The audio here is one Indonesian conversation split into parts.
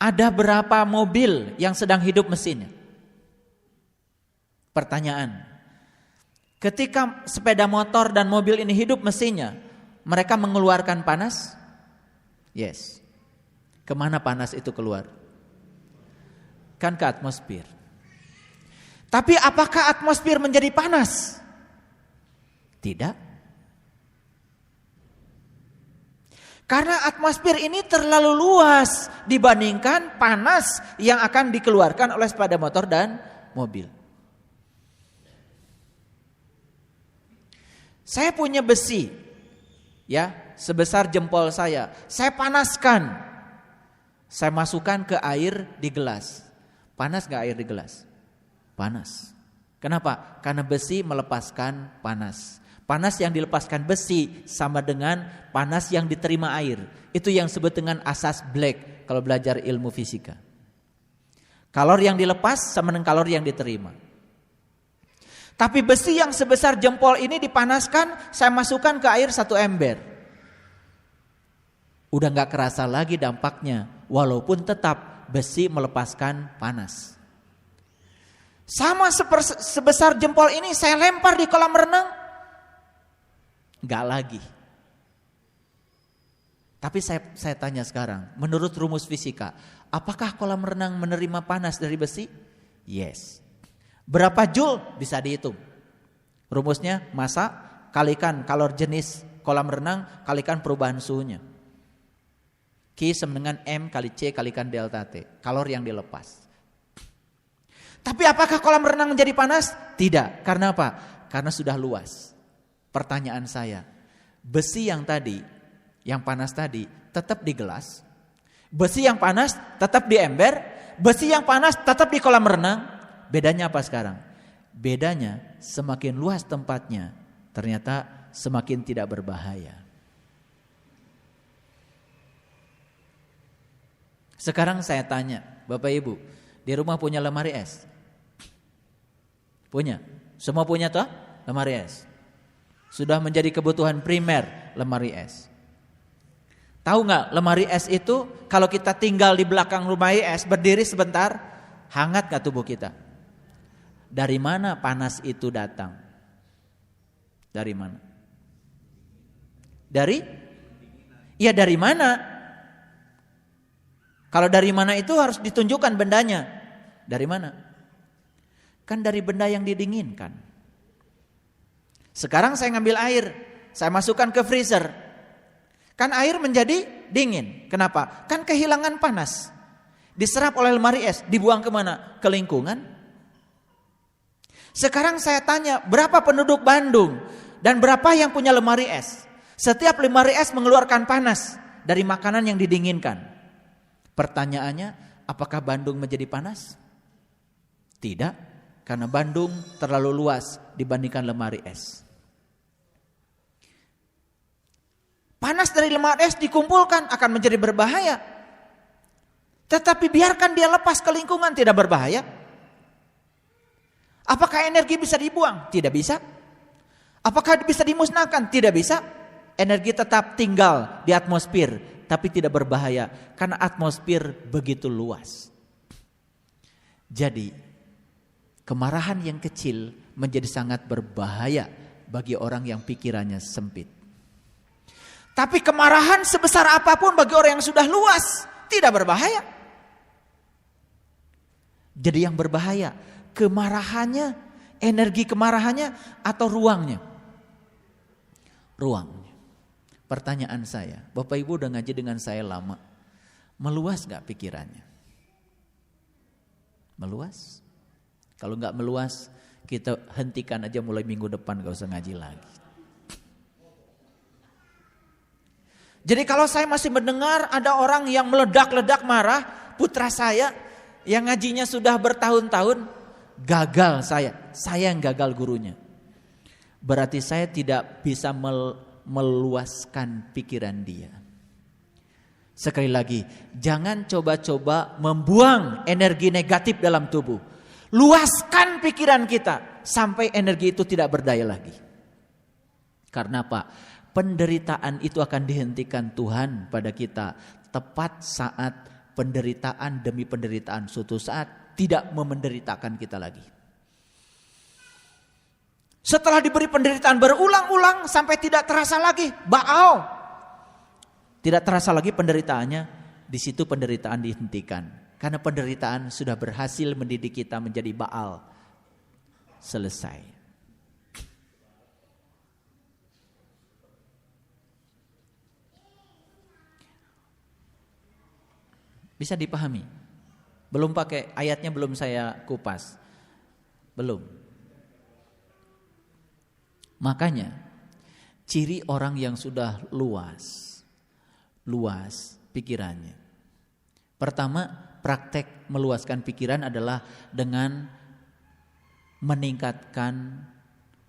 Ada berapa mobil yang sedang hidup mesinnya? Pertanyaan. Ketika sepeda motor dan mobil ini hidup mesinnya, mereka mengeluarkan panas? Yes. Kemana panas itu keluar? Kan ke atmosfer. Tapi apakah atmosfer menjadi panas? Tidak. Karena atmosfer ini terlalu luas dibandingkan panas yang akan dikeluarkan oleh sepeda motor dan mobil. Saya punya besi, ya, sebesar jempol saya panaskan, saya masukkan ke air di gelas. Panas gak air di gelas? Panas. Kenapa? Karena besi melepaskan panas. Panas yang dilepaskan besi sama dengan panas yang diterima air. Itu yang disebut dengan asas Black kalau belajar ilmu fisika. Kalori yang dilepas sama dengan kalori yang diterima. Tapi besi yang sebesar jempol ini dipanaskan, saya masukkan ke air 1 ember. Udah gak kerasa lagi dampaknya, walaupun tetap besi melepaskan panas. Sama sebesar jempol ini saya lempar di kolam renang, gak lagi. Tapi saya tanya sekarang, menurut rumus fisika, apakah kolam renang menerima panas dari besi? Yes. Berapa joule? Bisa dihitung. Rumusnya massa kalikan kalori jenis kolam renang kalikan perubahan suhunya. Q sama dengan M kali C kalikan delta T. Kalori yang dilepas. Tapi apakah kolam renang menjadi panas? Tidak. Karena apa? Karena sudah luas. Pertanyaan saya, besi yang tadi, yang panas tadi tetap di gelas. Besi yang panas tetap di ember. Besi yang panas tetap di kolam renang. Bedanya apa sekarang? Bedanya semakin luas tempatnya, ternyata semakin tidak berbahaya. Sekarang saya tanya, Bapak Ibu, di rumah punya lemari es? Punya? Semua punya toh? Lemari es. Sudah menjadi kebutuhan primer lemari es. Tahu nggak lemari es itu kalau kita tinggal di belakang lemari es berdiri sebentar, hangat nggak tubuh kita? Dari mana panas itu datang? Dari mana? Iya dari mana? Kalau dari mana itu harus ditunjukkan bendanya. Dari mana? Kan dari benda yang didinginkan. Sekarang saya ngambil air, saya masukkan ke freezer. Kan air menjadi dingin. Kenapa? Kan kehilangan panas. Diserap oleh lemari es, dibuang kemana? Ke lingkungan. Sekarang saya tanya, berapa penduduk Bandung dan berapa yang punya lemari es? Setiap lemari es mengeluarkan panas dari makanan yang didinginkan. Pertanyaannya, apakah Bandung menjadi panas? Tidak, karena Bandung terlalu luas dibandingkan lemari es. Panas dari lemari es dikumpulkan akan menjadi berbahaya. Tetapi biarkan dia lepas ke lingkungan, tidak berbahaya. Apakah energi bisa dibuang? Tidak bisa. Apakah bisa dimusnahkan? Tidak bisa. Energi tetap tinggal di atmosfer, tapi tidak berbahaya karena atmosfer begitu luas. Jadi, kemarahan yang kecil menjadi sangat berbahaya bagi orang yang pikirannya sempit. Tapi kemarahan sebesar apapun bagi orang yang sudah luas tidak berbahaya. Jadi yang berbahaya kemarahannya, energi kemarahannya atau ruangnya? Ruangnya. Pertanyaan saya, Bapak Ibu udah ngaji dengan saya lama, meluas gak pikirannya? Meluas? Kalau gak meluas, kita hentikan aja mulai minggu depan, gak usah ngaji lagi. Jadi kalau saya masih mendengar ada orang yang meledak-ledak marah, putra saya yang ngajinya sudah bertahun-tahun, gagal saya yang gagal gurunya. Berarti saya tidak bisa meluaskan pikiran dia. Sekali lagi, jangan coba-coba membuang energi negatif dalam tubuh. Luaskan pikiran kita sampai energi itu tidak berdaya lagi. Karena apa? Penderitaan itu akan dihentikan Tuhan pada kita tepat saat penderitaan demi penderitaan suatu saat tidak memenderitakan kita lagi. Setelah diberi penderitaan berulang-ulang sampai tidak terasa lagi, Baal. Tidak terasa lagi penderitaannya, di situ penderitaan dihentikan. Karena penderitaan sudah berhasil mendidik kita menjadi Baal. Selesai. Bisa dipahami? Belum pakai ayatnya, belum saya kupas. Belum. Makanya ciri orang yang sudah luas pikirannya. Pertama, praktek meluaskan pikiran adalah dengan meningkatkan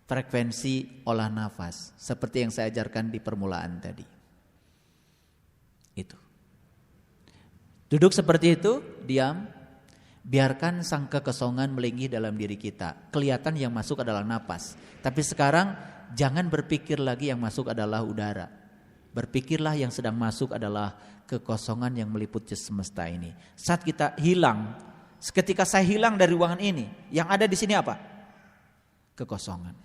frekuensi olah nafas seperti yang saya ajarkan di permulaan tadi. Itu. Duduk seperti itu, diam, biarkan sang kekosongan melingkih dalam diri kita. Kelihatan yang masuk adalah napas. Tapi sekarang jangan berpikir lagi yang masuk adalah udara. Berpikirlah yang sedang masuk adalah kekosongan yang meliputi semesta ini. Saat kita hilang, ketika saya hilang dari ruangan ini, yang ada di sini apa? Kekosongan.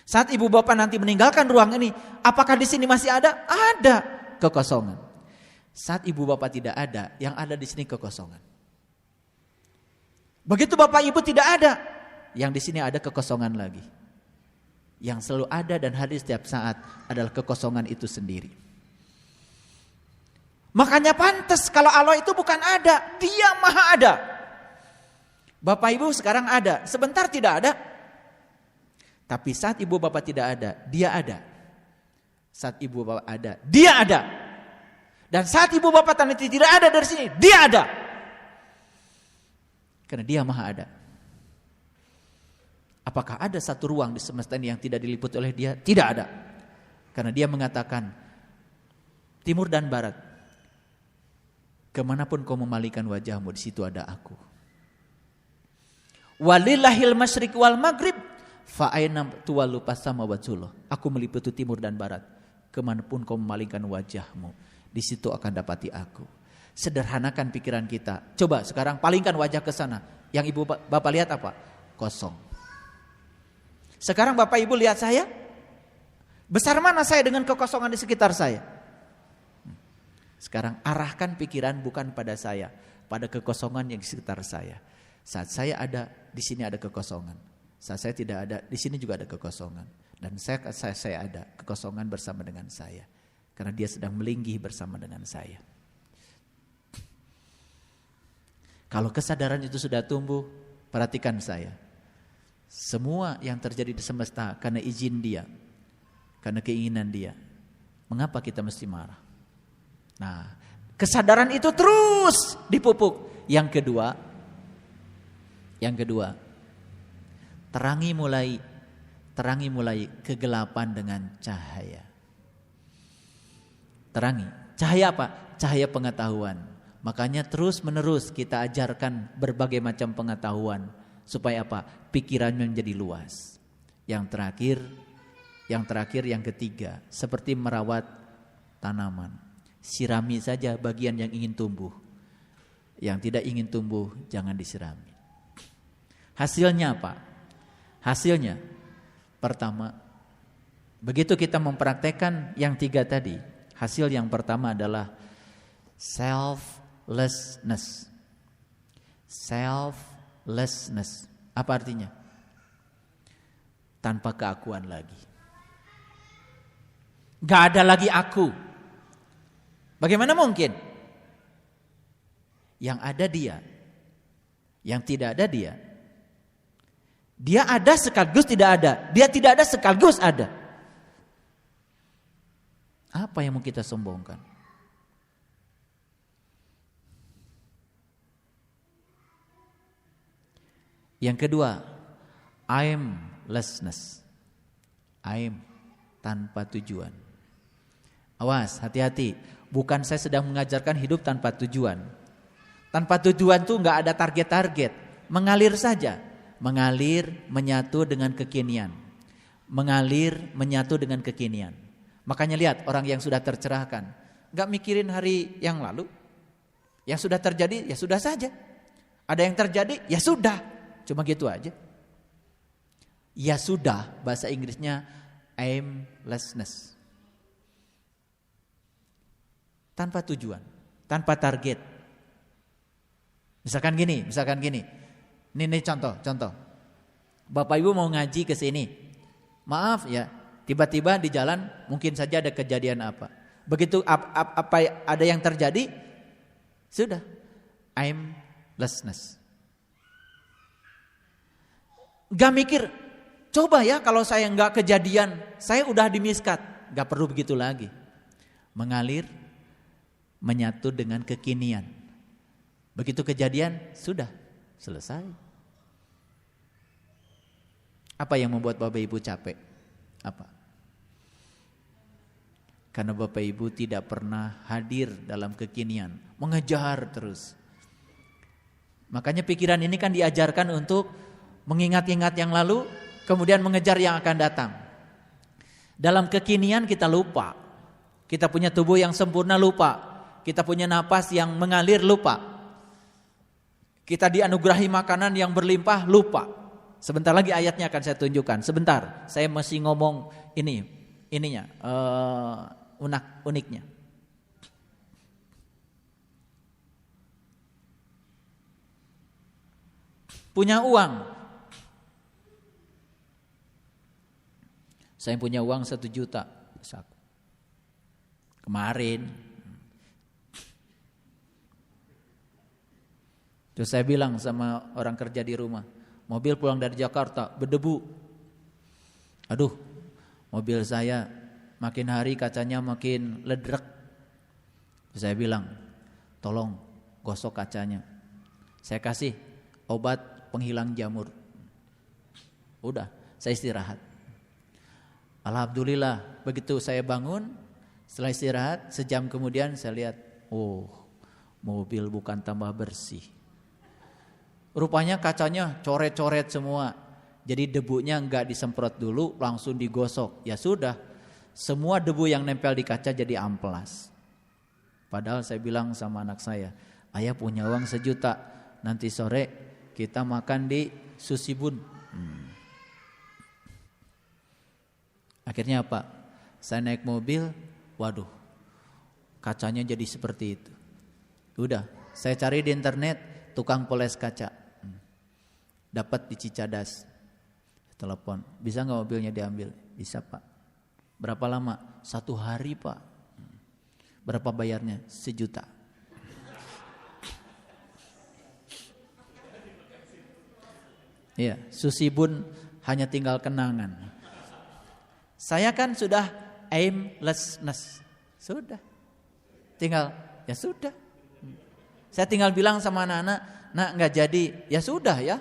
Saat ibu bapak nanti meninggalkan ruang ini, apakah di sini masih ada? Ada kekosongan. Saat ibu bapak tidak ada, yang ada di sini kekosongan. Begitu bapak ibu tidak ada, yang di sini ada kekosongan lagi. Yang selalu ada dan hadir setiap saat adalah kekosongan itu sendiri. Makanya pantas kalau Allah itu bukan ada, Dia maha ada. Bapak ibu sekarang ada, sebentar tidak ada. Tapi saat ibu bapak tidak ada, Dia ada. Saat ibu bapak ada, Dia ada. Dan saat ibu bapak nanti tidak ada dari sini, Dia ada. Karena Dia maha ada. Apakah ada satu ruang di semesta ini yang tidak diliputi oleh Dia? Tidak ada. Karena Dia mengatakan, timur dan barat, kemanapun kau memalingkan wajahmu, di situ ada Aku. Walillahil masyriq wal maghrib, fa aina tuwallu fasama wajhullah. Aku meliputi timur dan barat, kemanapun kau memalingkan wajahmu, di situ akan dapati Aku. Sederhanakan pikiran kita. Coba sekarang palingkan wajah ke sana. Yang ibu bapak lihat apa? Kosong. Sekarang bapak ibu lihat saya. Besar mana saya dengan kekosongan di sekitar saya? Sekarang arahkan pikiran bukan pada saya, pada kekosongan yang di sekitar saya. Saat saya ada, di sini ada kekosongan. Saat saya tidak ada, di sini juga ada kekosongan. Dan saya ada, kekosongan bersama dengan saya. Karena Dia sedang melingkih bersama dengan saya. Kalau kesadaran itu sudah tumbuh, perhatikan saya. Semua yang terjadi di semesta karena izin Dia, karena keinginan Dia. Mengapa kita mesti marah? Nah, kesadaran itu terus dipupuk. Yang kedua, terangi mulai kegelapan dengan cahaya. Terangi. Cahaya apa? Cahaya pengetahuan. Makanya terus menerus kita ajarkan berbagai macam pengetahuan. Supaya apa? Pikirannya menjadi luas. Yang terakhir, yang ketiga. Seperti merawat tanaman. Sirami saja bagian yang ingin tumbuh. Yang tidak ingin tumbuh jangan disirami. Hasilnya apa? Hasilnya pertama, begitu kita mempraktekkan yang 3 tadi, hasil yang pertama adalah selflessness. Selflessness. Apa artinya? Tanpa keakuan lagi. Gak ada lagi aku. Bagaimana mungkin? Yang ada Dia, yang tidak ada Dia. Dia ada sekaligus tidak ada. Dia tidak ada sekaligus ada. Apa yang mau kita sombongkan? Yang kedua, aimlessness. Aim, tanpa tujuan. Awas, hati-hati. Bukan saya sedang mengajarkan hidup tanpa tujuan. Tanpa tujuan tuh gak ada target-target. Mengalir saja. Mengalir menyatu dengan kekinian. Mengalir menyatu dengan kekinian. Makanya lihat orang yang sudah tercerahkan, gak mikirin hari yang lalu, Yang sudah terjadi ya sudah saja. Ada yang terjadi ya sudah. Cuma gitu aja. Ya sudah, bahasa Inggrisnya aimlessness. Tanpa tujuan, tanpa target. Misalkan gini. Ini contoh. Bapak Ibu mau ngaji ke sini. Maaf ya, tiba-tiba di jalan mungkin saja ada kejadian apa. Begitu apa ada yang terjadi, sudah aimlessness. Gak mikir, coba ya kalau saya gak kejadian, saya udah dimiskat. Gak perlu begitu lagi. Mengalir, menyatu dengan kekinian. Begitu kejadian, sudah selesai. Apa yang membuat Bapak Ibu capek? Apa? Karena Bapak Ibu tidak pernah hadir dalam kekinian, mengejar terus. Makanya pikiran ini kan diajarkan untuk mengingat-ingat yang lalu, kemudian mengejar yang akan datang. Dalam kekinian kita lupa. Kita punya tubuh yang sempurna lupa. Kita punya napas yang mengalir lupa. Kita dianugerahi makanan yang berlimpah lupa. Sebentar lagi ayatnya akan saya tunjukkan. Sebentar, saya masih ngomong uniknya. Punya uang. Saya punya uang 1 juta. Kemarin. Terus saya bilang sama orang kerja di rumah, mobil pulang dari Jakarta berdebu. Aduh, mobil saya makin hari kacanya makin ledrek. Terus saya bilang, tolong gosok kacanya. Saya kasih obat penghilang jamur. Udah, saya istirahat. Alhamdulillah, begitu saya bangun, setelah istirahat, sejam kemudian saya lihat, oh, mobil bukan tambah bersih. Rupanya kacanya coret-coret semua. Jadi debunya enggak disemprot dulu, langsung digosok. Ya sudah, semua debu yang nempel di kaca jadi amplas. Padahal saya bilang sama anak saya, ayah punya uang 1 juta, nanti sore kita makan di Susibun. Akhirnya apa? Saya naik mobil, waduh, kacanya jadi seperti itu. Udah, saya cari di internet tukang poles kaca. Dapat di Cicadas. Telepon, bisa gak mobilnya diambil? Bisa Pak. Berapa lama? 1 hari Pak. Berapa bayarnya? 1 juta. Iya, Susibun hanya tinggal kenangan. Saya kan sudah aimlessness. Sudah. Tinggal, ya sudah. Saya tinggal bilang sama anak-anak, nak gak jadi, ya sudah ya.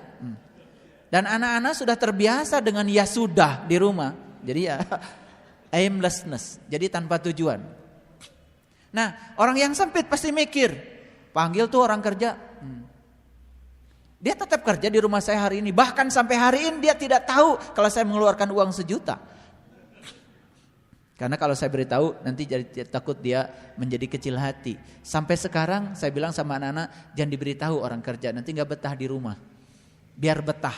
Dan anak-anak sudah terbiasa dengan ya sudah di rumah. Jadi ya aimlessness, jadi tanpa tujuan. Nah, orang yang sempit pasti mikir, panggil tuh orang kerja. Dia tetap kerja di rumah saya hari ini. Bahkan sampai hari ini dia tidak tahu kalau saya mengeluarkan uang 1 juta. Karena kalau saya beritahu nanti jadi takut dia menjadi kecil hati. Sampai sekarang saya bilang sama anak-anak, jangan diberitahu orang kerja, nanti gak betah di rumah. Biar betah.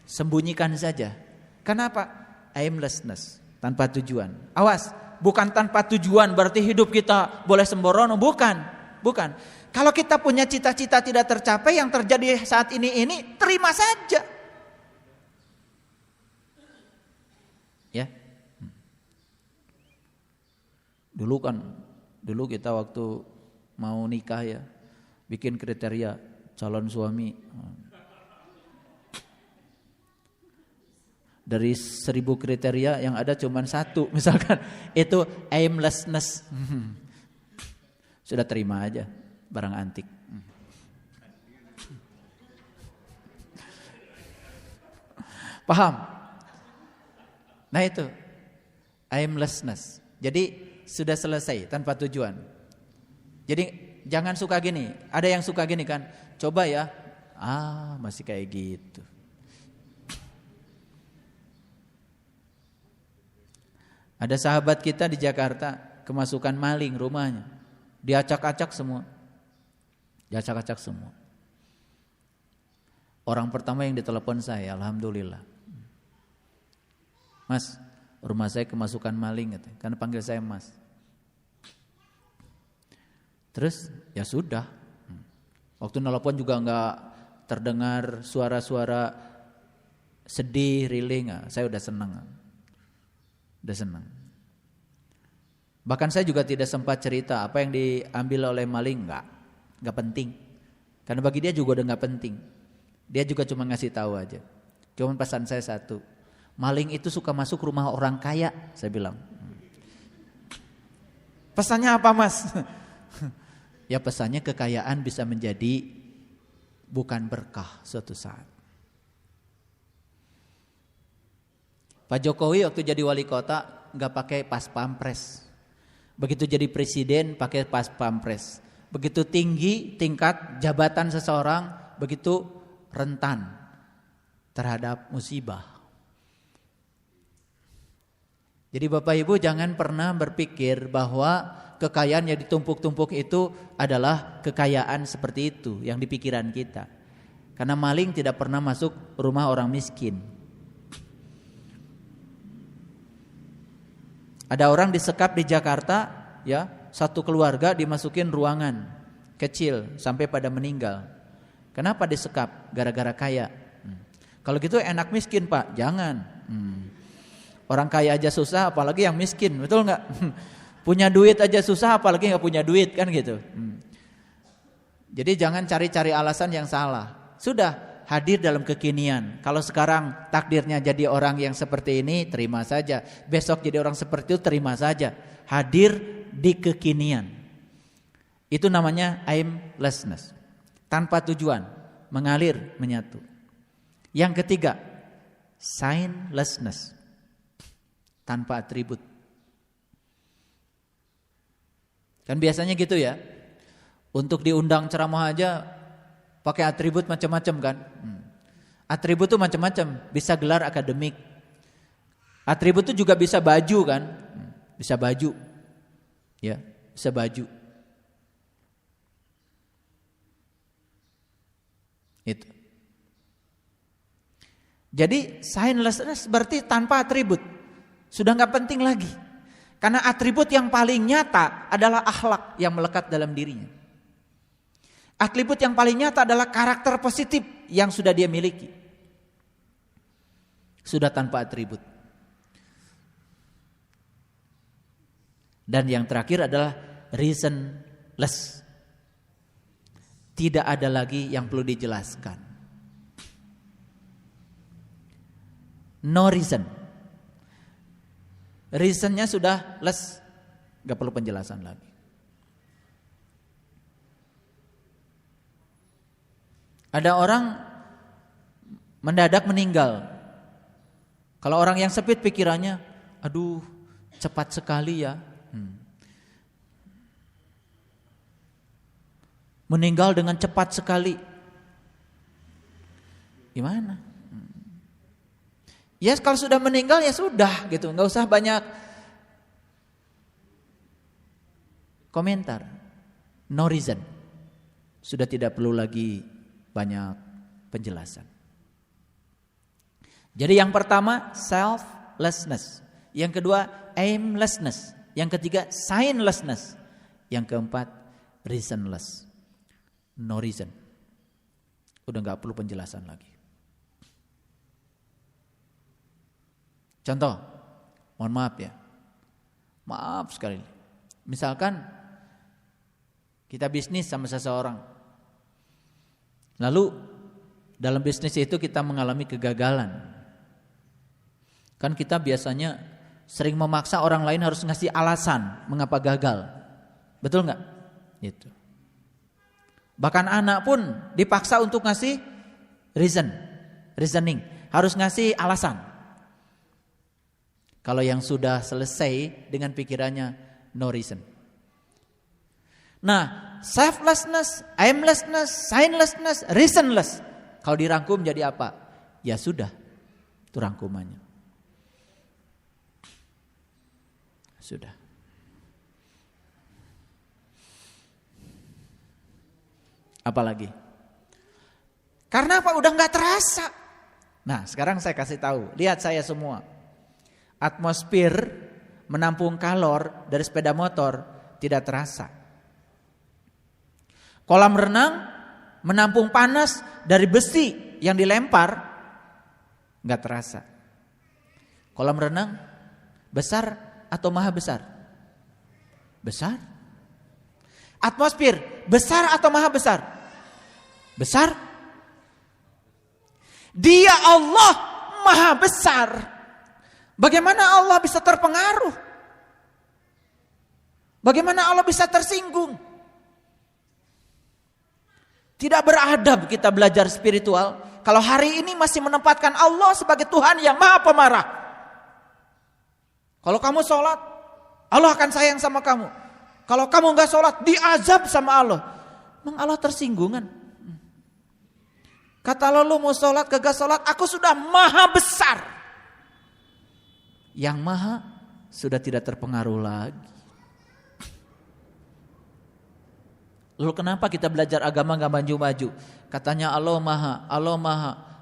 Sembunyikan saja. Kenapa? Aimlessness, tanpa tujuan. Awas, bukan tanpa tujuan berarti hidup kita boleh sembrono, bukan. Kalau kita punya cita-cita tidak tercapai, yang terjadi saat ini terima saja. Ya. Dulu kita waktu mau nikah ya, bikin kriteria calon suami. Dari 1000 kriteria yang ada cuma 1 misalkan, itu aimlessness. Sudah terima aja barang antik. Paham? Nah itu aimlessness. Jadi sudah selesai tanpa tujuan. Jadi jangan suka gini. Ada yang suka gini kan, coba ya, masih kayak gitu. Ada sahabat kita di Jakarta kemasukan maling rumahnya, diacak-acak semua. Diacak-acak semua. Orang pertama yang ditelepon saya, alhamdulillah. Mas, rumah saya kemasukan maling, karena panggil saya Mas. Terus ya sudah. Waktu nelpon juga enggak terdengar suara-suara sedih, riling. Saya udah senang. Udah senang. Bahkan saya juga tidak sempat cerita apa yang diambil oleh maling, enggak penting. Karena bagi dia juga udah enggak penting. Dia juga cuma ngasih tahu aja. Cuma pesan saya satu, maling itu suka masuk rumah orang kaya, saya bilang. Pesannya apa, Mas? Ya pesannya kekayaan bisa menjadi bukan berkah suatu saat. Pak Jokowi waktu jadi wali kota nggak pakai pas pampres. Begitu jadi presiden pakai pas pampres. Begitu tinggi tingkat jabatan seseorang, begitu rentan terhadap musibah. Jadi Bapak Ibu jangan pernah berpikir bahwa kekayaan yang ditumpuk-tumpuk itu adalah kekayaan seperti itu yang di pikiran kita. Karena maling tidak pernah masuk rumah orang miskin. Ada orang disekap di Jakarta, ya, satu keluarga dimasukin ruangan kecil sampai pada meninggal. Kenapa disekap? Gara-gara kaya. Kalau gitu enak miskin, Pak? Jangan. Orang kaya aja susah, apalagi yang miskin, betul nggak? Punya duit aja susah, apalagi nggak punya duit, kan gitu. Jadi jangan cari-cari alasan yang salah. Sudah hadir dalam kekinian. Kalau sekarang takdirnya jadi orang yang seperti ini, terima saja. Besok jadi orang seperti itu, terima saja. Hadir di kekinian. Itu namanya aimlessness. Tanpa tujuan, mengalir, menyatu. Yang ketiga, signlessness. Tanpa atribut. Kan biasanya gitu ya. Untuk diundang ceramah aja pakai atribut macam-macam kan. Atribut tuh macam-macam, bisa gelar akademik. Atribut tuh juga bisa baju kan. Bisa baju. Ya, bisa baju. Itu. Jadi signlessness berarti tanpa atribut. Sudah gak penting lagi. Karena atribut yang paling nyata adalah akhlak yang melekat dalam dirinya. Atribut yang paling nyata adalah karakter positif yang sudah dia miliki. Sudah tanpa atribut. Dan yang terakhir adalah reasonless. Tidak ada lagi yang perlu dijelaskan. No reason. Reasonnya sudah less. Gak perlu penjelasan lagi. Ada orang mendadak meninggal. Kalau orang yang sempit pikirannya, aduh cepat sekali ya. Meninggal dengan cepat sekali. Gimana? Ya kalau sudah meninggal ya sudah gitu, nggak usah banyak komentar. No reason. Sudah tidak perlu lagi banyak penjelasan. Jadi yang pertama selflessness, yang kedua aimlessness, yang ketiga signlessness, yang keempat reasonless. No reason. Udah gak perlu penjelasan lagi. Contoh, mohon maaf ya. Maaf sekali. Misalkan kita bisnis sama seseorang. Lalu dalam bisnis itu kita mengalami kegagalan. Kan kita biasanya sering memaksa orang lain harus ngasih alasan mengapa gagal. Betul gak? Gitu. Bahkan anak pun dipaksa untuk ngasih reasoning, harus ngasih alasan. Kalau yang sudah selesai dengan pikirannya no reason. Nah, selflessness, aimlessness, signlessness, reasonless. Kalau dirangkum jadi apa? Ya sudah, itu rangkumannya. Sudah. Apalagi? Karena apa? Udah nggak terasa. Nah, sekarang saya kasih tahu. Lihat saya semua. Atmosfer menampung kalor dari sepeda motor tidak terasa. Kolam renang menampung panas dari besi yang dilempar nggak terasa. Kolam renang besar atau maha besar? Besar. Atmosfer besar atau maha besar? Besar. Dia Allah maha besar. Bagaimana Allah bisa terpengaruh? Bagaimana Allah bisa tersinggung? Tidak beradab kita belajar spiritual kalau hari ini masih menempatkan Allah sebagai Tuhan yang maha pemarah. Kalau kamu sholat, Allah akan sayang sama kamu. Kalau kamu gak sholat, diazab sama Allah. Memang Allah tersinggungan. Kata Allah, lu mau sholat, kagak sholat, aku sudah maha besar. Yang maha sudah tidak terpengaruh lagi. Lalu kenapa kita belajar agama gak maju-maju? Katanya Allah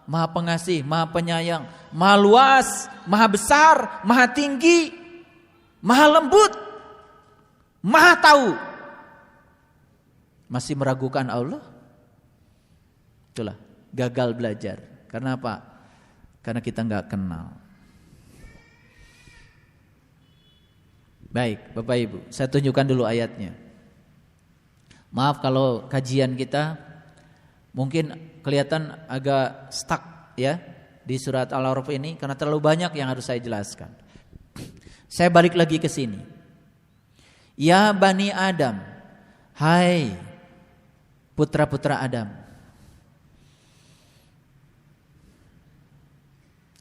maha pengasih, maha penyayang, maha luas, maha besar, maha tinggi, maha lembut, maha tahu. Masih meragukan Allah? Itulah gagal belajar. Karena apa? Karena kita gak kenal. Baik, Bapak Ibu, saya tunjukkan dulu ayatnya. Maaf kalau kajian kita mungkin kelihatan agak stuck ya di surat Al-A'raf ini karena terlalu banyak yang harus saya jelaskan. Saya balik lagi ke sini. Ya Bani Adam, hai putra-putra Adam.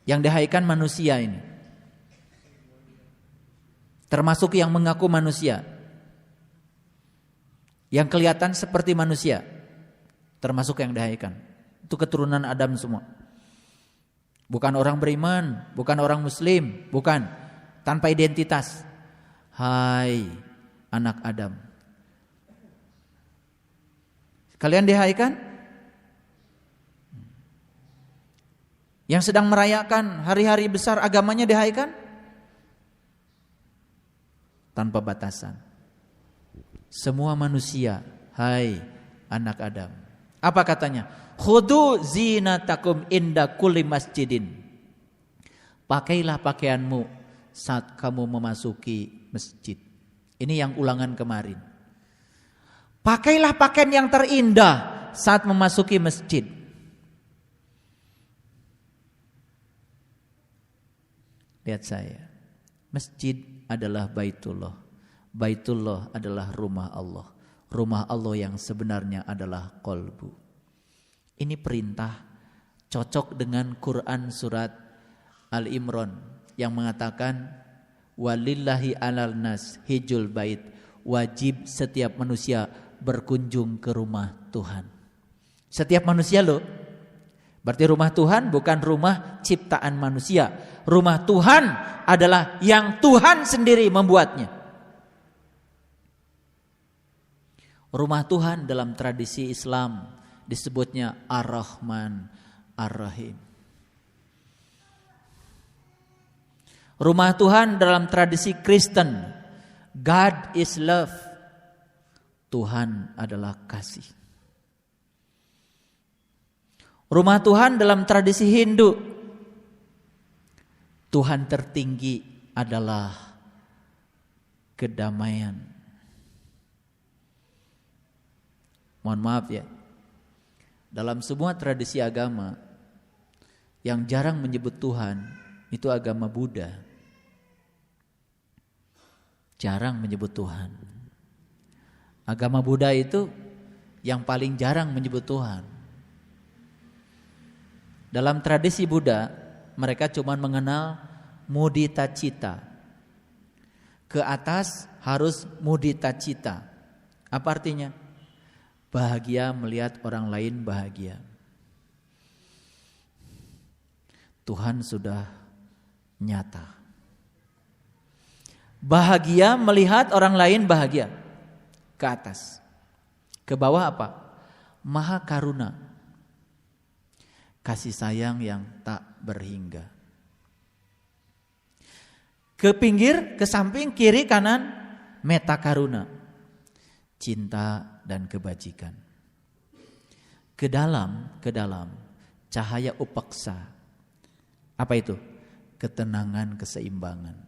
Yang dihaikan manusia ini. Termasuk yang mengaku manusia. Yang kelihatan seperti manusia. Termasuk yang dihaikan. Itu keturunan Adam semua. Bukan orang beriman, bukan orang muslim, bukan. Tanpa identitas. Hai anak Adam. Kalian dihaikan? Yang sedang merayakan hari-hari besar agamanya dihaikan? Tanpa batasan. Semua manusia, hai anak Adam. Apa katanya? Khudu zinatakum inda kulli masjidin. Pakailah pakaianmu saat kamu memasuki masjid. Ini yang ulangan kemarin. Pakailah pakaian yang terindah saat memasuki masjid. Lihat saya. Masjid adalah Baitullah. Baitullah adalah rumah Allah. Rumah Allah yang sebenarnya adalah qalbu. Ini perintah cocok dengan Quran surat Al-Imran yang mengatakan walillahi 'alal nas hijjul bait. Wajib setiap manusia berkunjung ke rumah Tuhan. Setiap manusia loh. Berarti rumah Tuhan bukan rumah ciptaan manusia. Rumah Tuhan adalah yang Tuhan sendiri membuatnya. Rumah Tuhan dalam tradisi Islam disebutnya Ar-Rahman Ar-Rahim. Rumah Tuhan dalam tradisi Kristen, God is love. Tuhan adalah kasih. Rumah Tuhan dalam tradisi Hindu, Tuhan tertinggi adalah kedamaian. Mohon maaf ya, dalam semua tradisi agama yang jarang menyebut Tuhan itu agama Buddha. Jarang menyebut Tuhan. Agama Buddha itu yang paling jarang menyebut Tuhan. Dalam tradisi Buddha, mereka cuma mengenal mudita cita. Ke atas harus mudita cita. Apa artinya? Bahagia melihat orang lain bahagia. Tuhan sudah nyata. Bahagia melihat orang lain bahagia. Ke atas. Ke bawah apa? Maha Karuna, kasih sayang yang tak berhingga. Ke pinggir, ke samping, kiri, kanan, Meta Karuna, cinta dan kebajikan. Ke dalam cahaya upaksa. Apa itu? Ketenangan, keseimbangan.